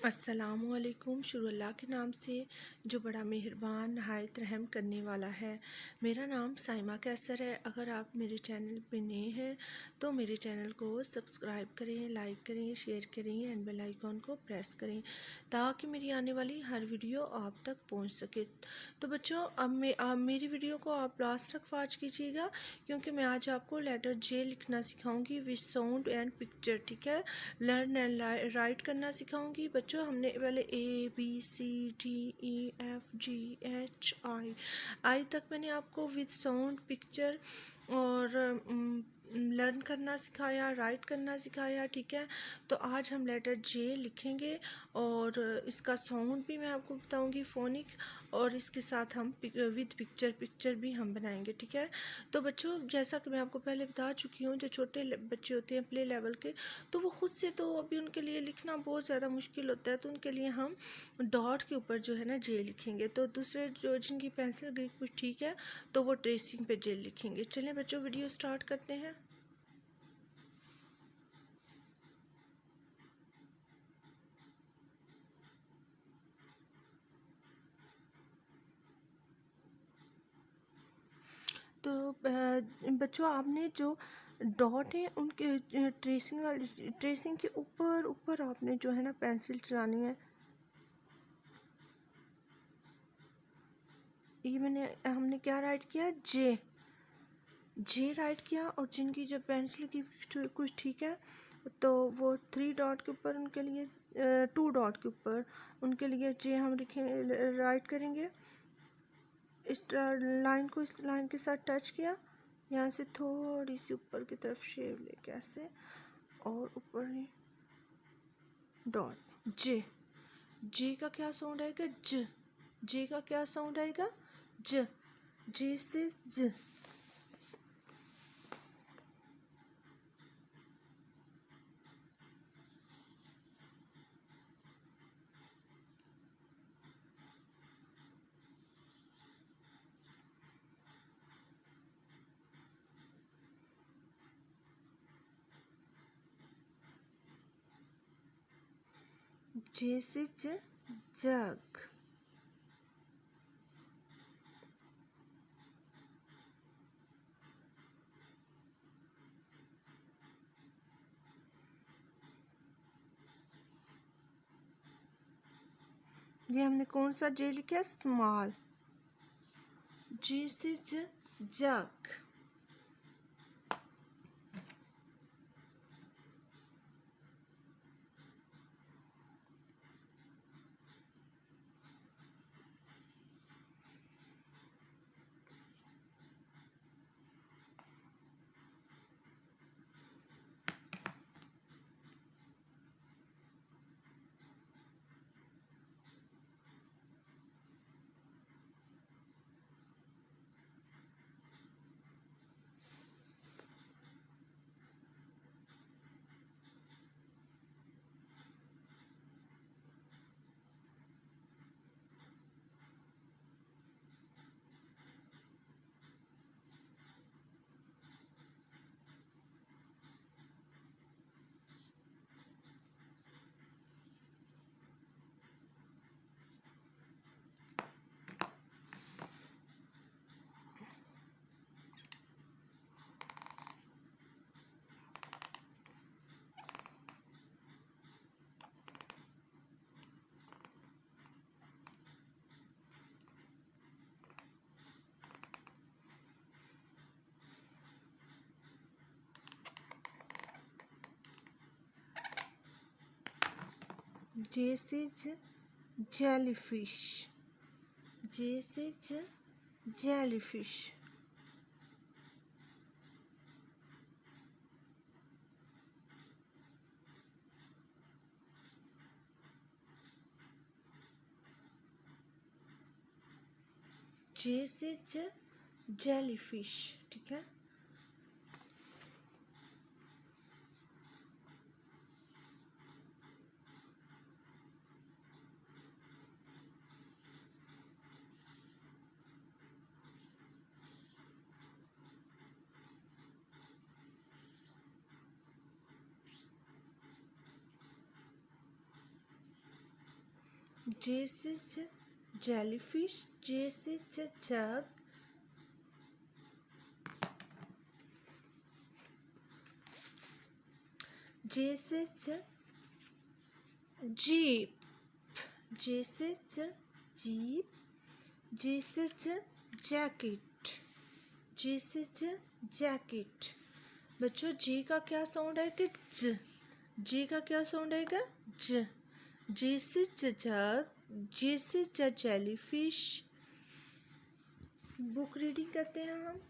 अस्सलामुअलैकुम। शुरू अल्लाह के नाम से जो बड़ा मेहरबान नहायत रहम करने वाला है। मेरा नाम साइमा कैसर है। अगर आप मेरे चैनल पे नए हैं तो मेरे चैनल को सब्सक्राइब करें, लाइक करें, शेयर करें एंड बेल आइकॉन को प्रेस करें ताकि मेरी आने वाली हर वीडियो आप तक पहुंच सके। तो बच्चों अब मेरी वीडियो को आप लास्ट तक वॉच कीजिएगा क्योंकि मैं आज आपको लेटर जे लिखना सिखाऊंगी विद साउंड एंड पिक्चर। ठीक है, लर्न एंड राइट करना सिखाऊंगी। बच्चों हमने पहले A B C D E F G H I तक मैंने आपको विद साउंड पिक्चर और लर्न करना सिखाया, राइट करना सिखाया। ठीक है, तो आज हम लेटर जे लिखेंगे और इसका साउंड भी मैं आपको बताऊंगी फोनिक, और इसके साथ हम विद पिक्चर भी हम बनाएंगे। ठीक है, तो बच्चों जैसा कि मैं आपको पहले बता चुकी हूँ, जो छोटे बच्चे होते हैं प्ले लेवल के, तो वो खुद से तो अभी उनके लिए लिखना बहुत ज़्यादा मुश्किल होता है, तो उनके लिए हम डॉट के ऊपर जो है ना जे लिखेंगे। तो दूसरे जो जिनकी पेंसिल ग्रिप कुछ ठीक है तो वो ट्रेसिंग पे जे लिखेंगे। चलिए बच्चों वीडियो स्टार्ट करते हैं। तो बच्चों आपने जो डॉट है उनके ट्रेसिंग के ऊपर ऊपर आपने जो है ना पेंसिल चलानी है। ये हमने क्या राइट किया, जे राइट किया, और जिनकी जो पेंसिल की कुछ ठीक है तो वो 3 डॉट के ऊपर उनके लिए 2 डॉट के ऊपर उनके लिए जे हम लिखें राइट करेंगे। इस लाइन को इस लाइन के साथ टच किया, यहाँ से थोड़ी सी ऊपर की तरफ शेप लेके ऐसे और ऊपर ही डॉट जे का क्या साउंड आएगा, जे का क्या साउंड आएगा, जे से ज। जे से जग। ये हमने कौन सा जे लिखा है, स्मॉल। जे से जग। जे से जेलीफिश, जे से जेलीफिश। जे से जेलीफिश। ठीक है, J से jellyfish, J से jug, J से jeep, J से jeep, J से jacket, J से jacket। बच्चों J का क्या साउंड आएगा? ज। J का क्या साउंड आएगा? ज। J से जग, J से जेलीफिश। बुक रीडिंग करते हैं हम।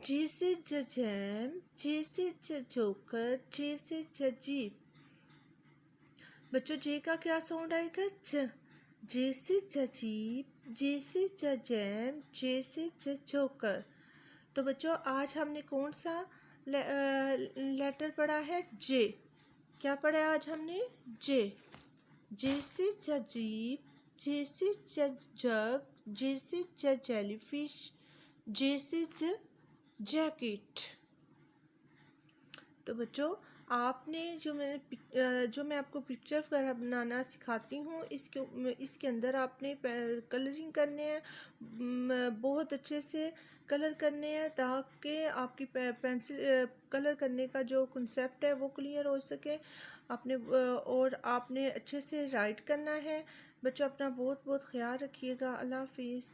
J से जैम, J से जोकर, J से जीप। बच्चों J का क्या साउंड आएगा? ज। J से जीप, J से जैम, J से जोकर। तो बच्चों आज हमने कौन सा लेटर पढ़ा है? J। क्या पढ़ा है आज हमने? J। J से जीप, J से जग, J से जेलीफिश, J से जैकेट। तो बच्चों आपने जो मैं आपको पिक्चर वगैरह बनाना सिखाती हूँ, इसके अंदर आपने कलरिंग करने हैं, बहुत अच्छे से कलर करने हैं ताकि आपकी पेंसिल कलर करने का जो कंसेप्ट है वो क्लियर हो सके। और आपने अच्छे से राइट करना है। बच्चों अपना बहुत बहुत ख्याल रखिएगा। अल्लाह हाफिज़।